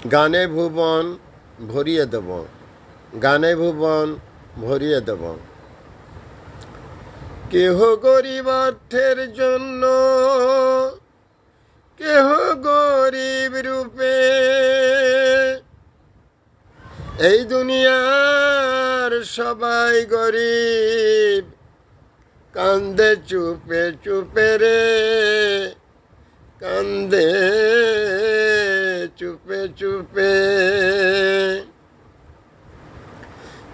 গানে ভুবন ভরিয়ে দেব, গানে ভুবন ভরিয়ে দেব। কেহ গরিব অর্থের জন্য, কেহ গরিব রূপে, এই দুনিয়ার সবাই গরিব, কান্দে চুপে চুপে রে, কান্দে চুপে চুপে।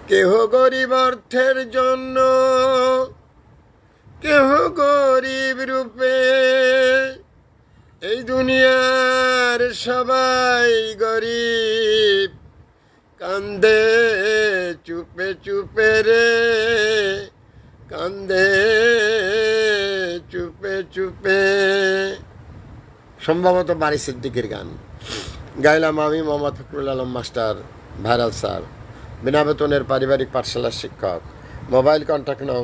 কেহ গরিব অর্থের জন্য, কেহ গরিব রূপে, এই দুনিয়ার সবাই গরিব, কান্দে চুপে চুপে রে, কান্দে চুপে চুপে। সম্ভবত বারি সিদ্দিকের গান গাইলাম আমি Mohammad Fakhrul Alam master, viral sir, বিনা বেতনের পারিবারিক পাঠশালার শিক্ষক। মোবাইল কন্ট্যাক্ট নং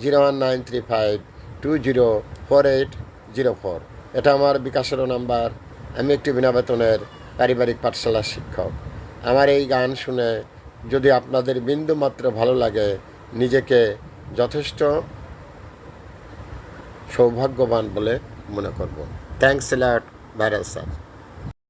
01935204804। এটা আমার বিকাশেরও নাম্বার। আমি একটি বিনা বেতনের পারিবারিক পাঠশালার শিক্ষক। আমার এই গান শুনে যদি আপনাদের বিন্দুমাত্র ভালো লাগে, নিজেকে যথেষ্ট সৌভাগ্যবান বলে মনে করব। Thanks a lot, viral sir.